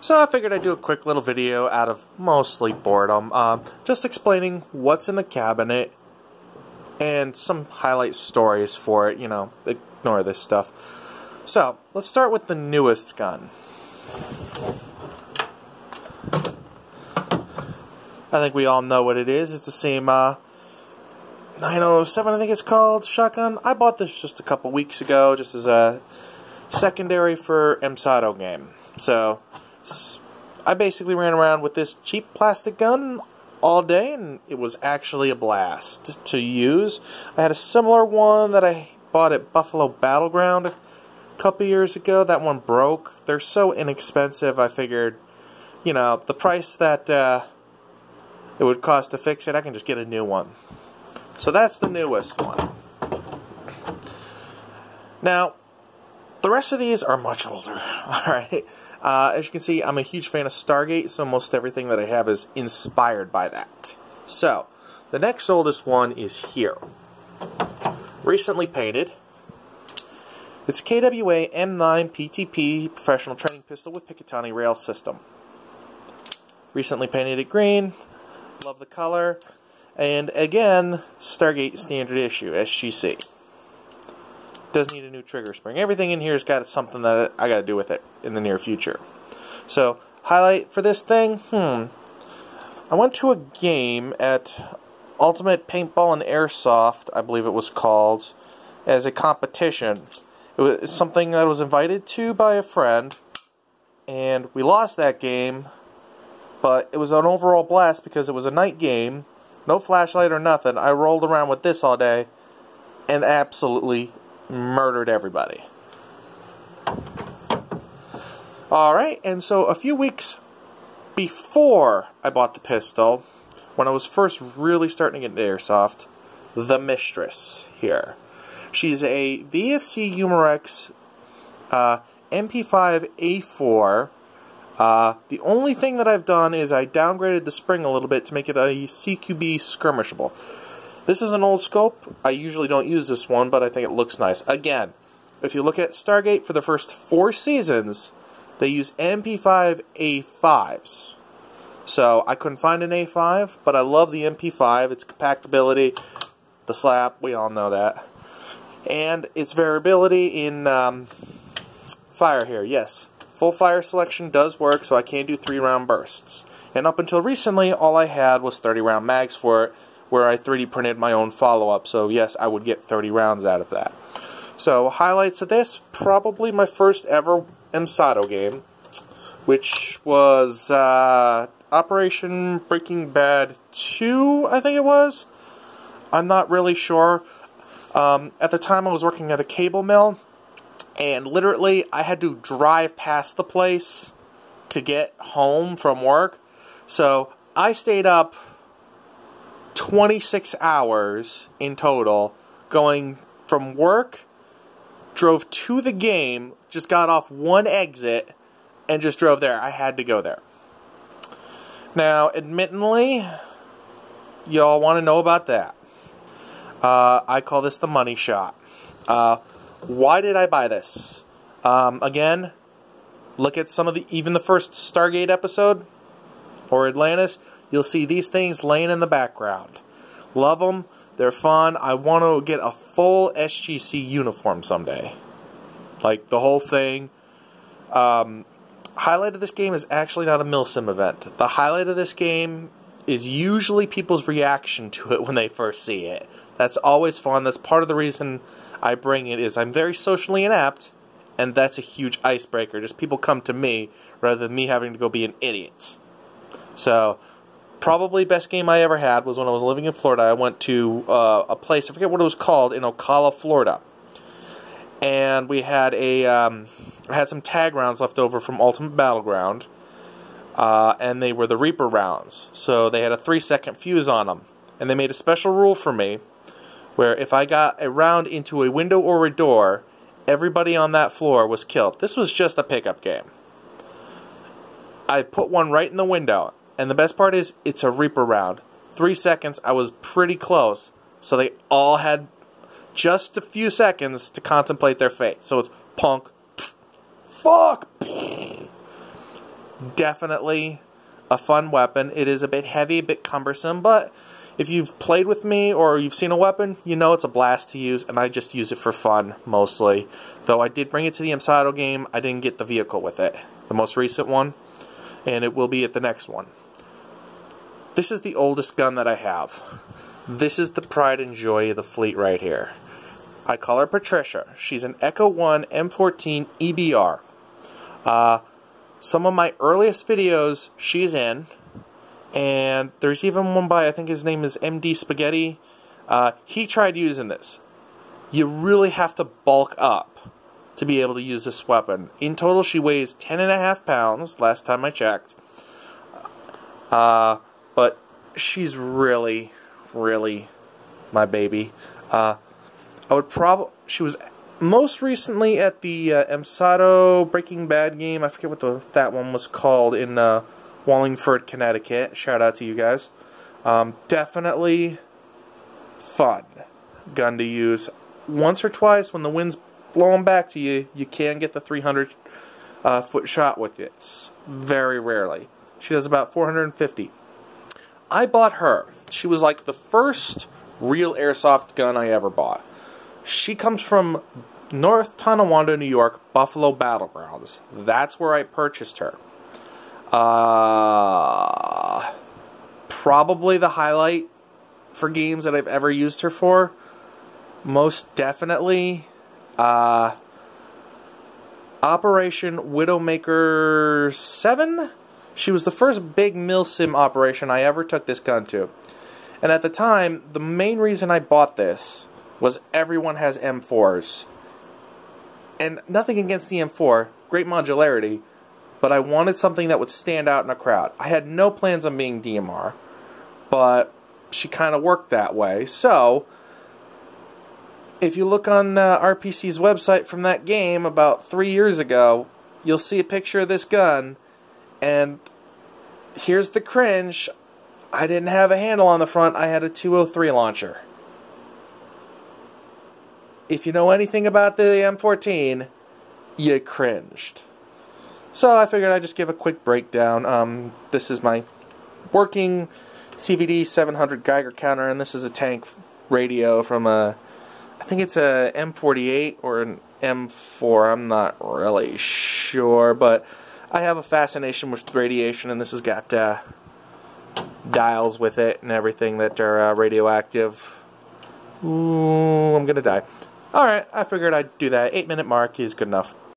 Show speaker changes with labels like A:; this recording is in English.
A: So I figured I'd do a quick little video out of mostly boredom, just explaining what's in the cabinet and some highlight stories for it, ignore this stuff. So, let's start with the newest gun. I think we all know what it is. It's the same 907, I think it's called, shotgun. I bought this just a couple weeks ago, just as a secondary for MSATO game. So, I basically ran around with this cheap plastic gun all day, and it was actually a blast to use. I had a similar one that I bought at Buffalo Battleground a couple years ago. That one broke. They're so inexpensive, I figured, the price that it would cost to fix it, I can just get a new one. So that's the newest one. Now, the rest of these are much older, alright? As you can see, I'm a huge fan of Stargate, so most everything that I have is inspired by that. So, the next oldest one is here. Recently painted. It's a KWA M9 PTP professional training pistol with Picatinny rail system. Recently painted it green. Love the color. And again, Stargate standard issue, SGC. Does need a new trigger spring. Everything in here has got something that I got to do with it in the near future. So, highlight for this thing, I went to a game at Ultimate Paintball and Airsoft, I believe it was called, as a competition. It was something that I was invited to by a friend, and we lost that game, but it was an overall blast because it was a night game, no flashlight or nothing. I rolled around with this all day, and absolutely murdered everybody. Alright, and so a few weeks before I bought the pistol, when I was first really starting to get into Airsoft, the Mistress here. She's a VFC Umarex MP5A4. The only thing that I've done is I downgraded the spring a little bit to make it a CQB skirmishable. This is an old scope. I usually don't use this one, but I think it looks nice. Again, if you look at Stargate for the first 4 seasons, they use MP5 A5s. So I couldn't find an A5, but I love the MP5. Its compactability, the slap, we all know that. And its variability in fire here, yes. Full fire selection does work, so I can do 3-round bursts. And up until recently, all I had was 30-round mags for it, where I 3D printed my own follow-up, so yes, I would get 30 rounds out of that. So, highlights of this, probably my first ever MSATO game, which was Operation Breaking Bad 2, I think it was? I'm not really sure. At the time I was working at a cable mill, and literally I had to drive past the place to get home from work, so I stayed up 26 hours in total, going from work, drove to the game, just got off one exit, and just drove there. I had to go there. Now, admittedly, y'all want to know about that. I call this the money shot. Why did I buy this? Again, look at some of even the first Stargate episode, or Atlantis. You'll see these things laying in the background. Love them. They're fun. I want to get a full SGC uniform someday. Like, the whole thing. Highlight of this game is actually not a Milsim event. The highlight of this game is usually people's reaction to it when they first see it. That's always fun. That's part of the reason I bring it, is I'm very socially inept, and that's a huge icebreaker. Just people come to me rather than me having to go be an idiot. So, probably best game I ever had was when I was living in Florida. I went to a place, I forget what it was called, in Ocala, Florida. And we had I had some tag rounds left over from Ultimate Battleground. And they were the Reaper rounds. So they had a 3-second fuse on them. And they made a special rule for me, where if I got a round into a window or a door, everybody on that floor was killed. This was just a pickup game. I put one right in the window. And the best part is, it's a Reaper round. 3 seconds, I was pretty close. So they all had just a few seconds to contemplate their fate. So it's punk, fuck, Definitely a fun weapon. It is a bit heavy, a bit cumbersome, but if you've played with me or you've seen a weapon, you know it's a blast to use, and I just use it for fun, mostly. Though I did bring it to the Emsato game, I didn't get the vehicle with it. The most recent one, and it will be at the next one. This is the oldest gun that I have. This is the pride and joy of the fleet right here. I call her Patricia. She's an Echo 1 M14 EBR. Some of my earliest videos she's in, and there's even one by, I think his name is MD Spaghetti. He tried using this. You really have to bulk up to be able to use this weapon. In total, she weighs 10.5 pounds, last time I checked. But she's really, really my baby. She was most recently at the Emsato Breaking Bad game. I forget what that one was called, in Wallingford, Connecticut. Shout out to you guys. Definitely fun gun to use. Once or twice when the wind's blowing back to you, you can get the 300 foot shot with it. Very rarely. She does about 450. I bought her. She was like the first real airsoft gun I ever bought. She comes from North Tonawanda, New York, Buffalo Battlegrounds. That's where I purchased her. Probably the highlight for games that I've ever used her for. Most definitely Operation Widowmaker 7. She was the first big milsim operation I ever took this gun to. And at the time, the main reason I bought this was everyone has M4s. And nothing against the M4, great modularity, but I wanted something that would stand out in a crowd. I had no plans on being DMR, but she kind of worked that way. So, if you look on RPC's website from that game about 3 years ago, you'll see a picture of this gun, and here's the cringe. I didn't have a handle on the front, I had a 203 launcher. If you know anything about the M14, you cringed. So I figured I'd just give a quick breakdown. This is my working CVD 700 Geiger counter, and this is a tank radio from a, I think it's a M48 or an M4, I'm not really sure, but I have a fascination with radiation, and this has got dials with it and everything that are radioactive. Ooh, I'm gonna die. Alright, I figured I'd do that. 8-minute mark is good enough.